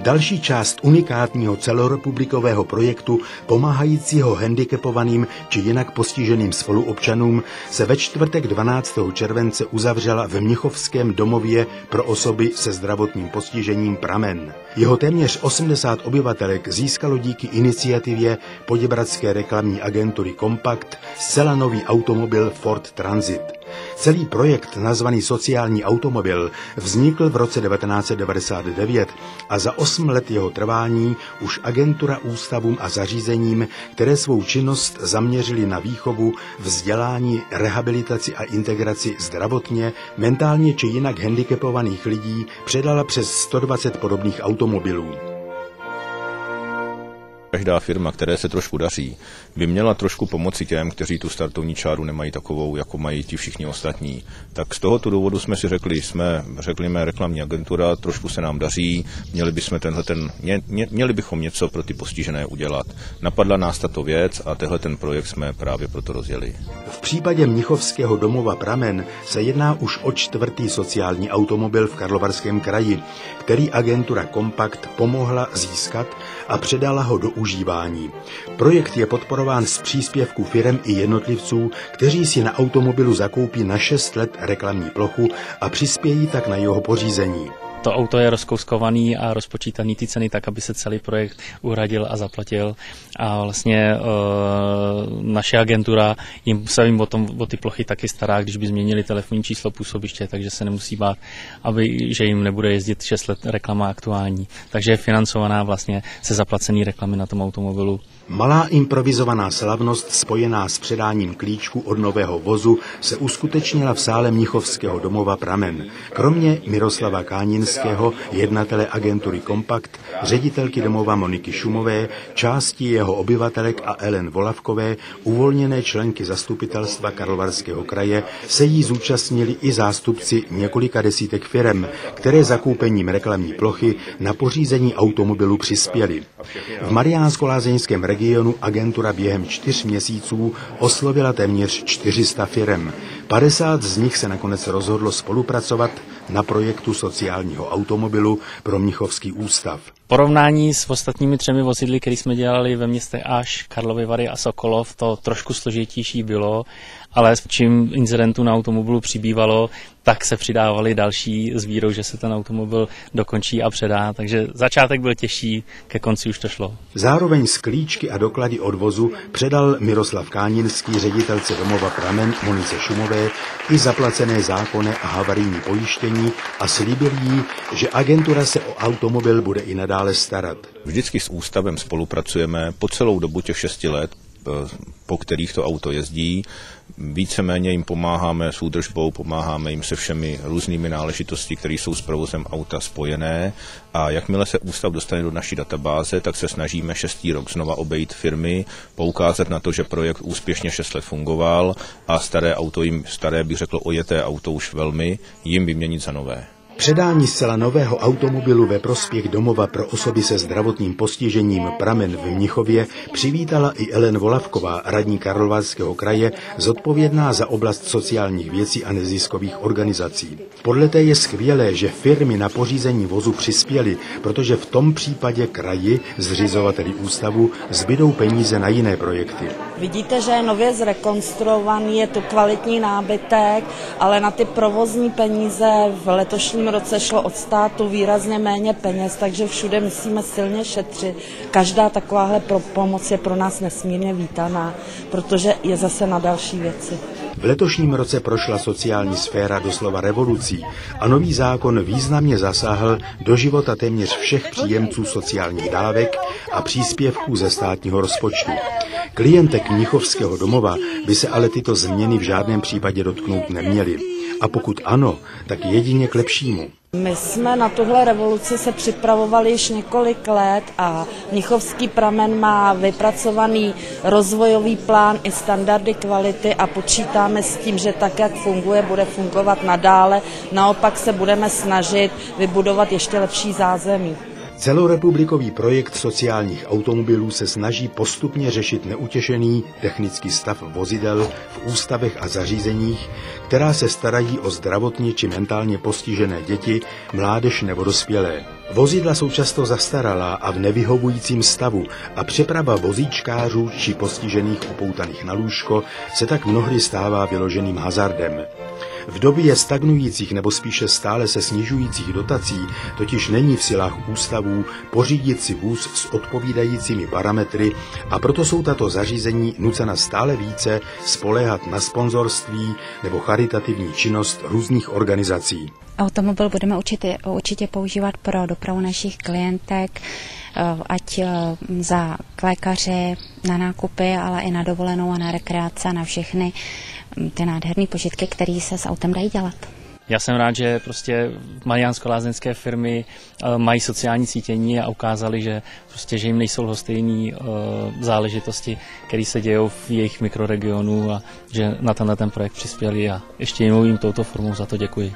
Další část unikátního celorepublikového projektu pomáhajícího handicapovaným či jinak postiženým spoluobčanům se ve čtvrtek 12. července uzavřela v Mnichovském domově pro osoby se zdravotním postižením Pramen. Jeho téměř 80 obyvatelek získalo díky iniciativě poděbradské reklamní agentury Kompakt zcela nový automobil Ford Transit. Celý projekt, nazvaný Sociální automobil, vznikl v roce 1999 a za 8 let jeho trvání už agentura ústavům a zařízením, které svou činnost zaměřily na výchovu, vzdělání, rehabilitaci a integraci zdravotně, mentálně či jinak handicapovaných lidí, předala přes 120 podobných automobilů. Každá firma, které se trošku daří, by měla trošku pomoci těm, kteří tu startovní čáru nemají takovou, jako mají ti všichni ostatní. Tak z tohoto důvodu jsme si řekli, jsme reklamní agentura, trošku se nám daří, měli bychom něco pro ty postižené udělat. Napadla nás tato věc a tehle ten projekt jsme právě proto rozjeli. V případě Mnichovského domova Pramen se jedná už o 4. sociální automobil v Karlovarském kraji, který agentura Kompakt pomohla získat a předala ho do užívání. Projekt je podporován z příspěvků firem i jednotlivců, kteří si na automobilu zakoupí na 6 let reklamní plochu a přispějí tak na jeho pořízení. To auto je rozkouskovaný a rozpočítaný ty ceny tak, aby se celý projekt uhradil a zaplatil. A vlastně naše agentura se jim o ty plochy taky stará, když by změnili telefonní číslo působiště, takže se nemusí bát, že jim nebude jezdit 6 let reklama aktuální. Takže je financovaná vlastně se zaplacený reklamy na tom automobilu. Malá improvizovaná slavnost spojená s předáním klíčku od nového vozu se uskutečnila v sále Mnichovského domova Pramen. Kromě Miroslava Káninského, jednatele agentury Kompakt, ředitelky domova Moniky Šumové, části jeho obyvatelek a Ellen Volavkové, uvolněné členky zastupitelstva Karlovarského kraje, se jí zúčastnili i zástupci několika desítek firem, které zakoupením reklamní plochy na pořízení automobilu přispěli. V Mariánsko-Lázeňském regionu agentura během 4 měsíců oslovila téměř 400 firem. 50 z nich se nakonec rozhodlo spolupracovat na projektu sociálního automobilu pro Mnichovský ústav. Porovnání s ostatními 3 vozidly, které jsme dělali ve městech Aš, Karlovy Vary a Sokolov, to trošku složitější bylo, ale čím incidentů na automobilu přibývalo, tak se přidávali další s vírou, že se ten automobil dokončí a předá, takže začátek byl těžší, ke konci už to šlo. Zároveň sklíčky a doklady odvozu předal Miroslav Káninský ředitelce domova Pramen Monice Šumové i zaplacené zákonné a havarijní pojištění a slíbil jí, že agentura se o automobil bude i nadále starat. Vždycky s ústavem spolupracujeme po celou dobu těch 6 let, po kterých to auto jezdí. Víceméně jim pomáháme s údržbou, pomáháme jim se všemi různými náležitosti, které jsou s provozem auta spojené. A jakmile se ústav dostane do naší databáze, tak se snažíme 6. rok znova obejít firmy, poukázat na to, že projekt úspěšně 6 let fungoval a staré bych řekl ojeté auto už velmi, jim vyměnit za nové. Předání zcela nového automobilu ve prospěch domova pro osoby se zdravotním postižením Pramen v Mnichově přivítala i Ellen Volavková, radní Karlovarského kraje, zodpovědná za oblast sociálních věcí a neziskových organizací. Podle té je skvělé, že firmy na pořízení vozu přispěly, protože v tom případě kraji, zřizovateli ústavu, zbydou peníze na jiné projekty. Vidíte, že je nově zrekonstruovaný, je to kvalitní nábytek, ale na ty provozní peníze v letošním roce šlo od státu výrazně méně peněz, takže všude musíme silně šetřit. Každá takováhle pomoc je pro nás nesmírně vítaná, protože je zase na další věci. V letošním roce prošla sociální sféra doslova revolucí a nový zákon významně zasáhl do života téměř všech příjemců sociálních dávek a příspěvků ze státního rozpočtu. Klientek Mnichovského domova by se ale tyto změny v žádném případě dotknout neměly. A pokud ano, tak jedině k lepšímu. My jsme na tuhle revoluci se připravovali již několik let a Mnichovský Pramen má vypracovaný rozvojový plán i standardy kvality a počítáme s tím, že tak, jak funguje, bude fungovat nadále. Naopak se budeme snažit vybudovat ještě lepší zázemí. Celorepublikový projekt sociálních automobilů se snaží postupně řešit neutěšený technický stav vozidel v ústavech a zařízeních, která se starají o zdravotně či mentálně postižené děti, mládež nebo dospělé. Vozidla jsou často zastaralá a v nevyhovujícím stavu a přeprava vozíčkářů či postižených upoutaných na lůžko se tak mnohdy stává vyloženým hazardem. V době stagnujících nebo spíše stále se snižujících dotací totiž není v silách ústavů pořídit si vůz s odpovídajícími parametry a proto jsou tato zařízení nucena stále více spoléhat na sponzorství nebo charitativní činnost různých organizací. Automobil budeme určitě používat pro dopravu našich klientek, ať k lékaře, na nákupy, ale i na dovolenou a na rekreace a na všechny ty nádherné požitky, které se s autem dají dělat. Já jsem rád, že prostě mariánsko-lázeňské firmy mají sociální cítění a ukázali, že jim nejsou lhostejné záležitosti, které se dějou v jejich mikroregionu a že na ten projekt přispěli a ještě jim touto formou za to děkuji.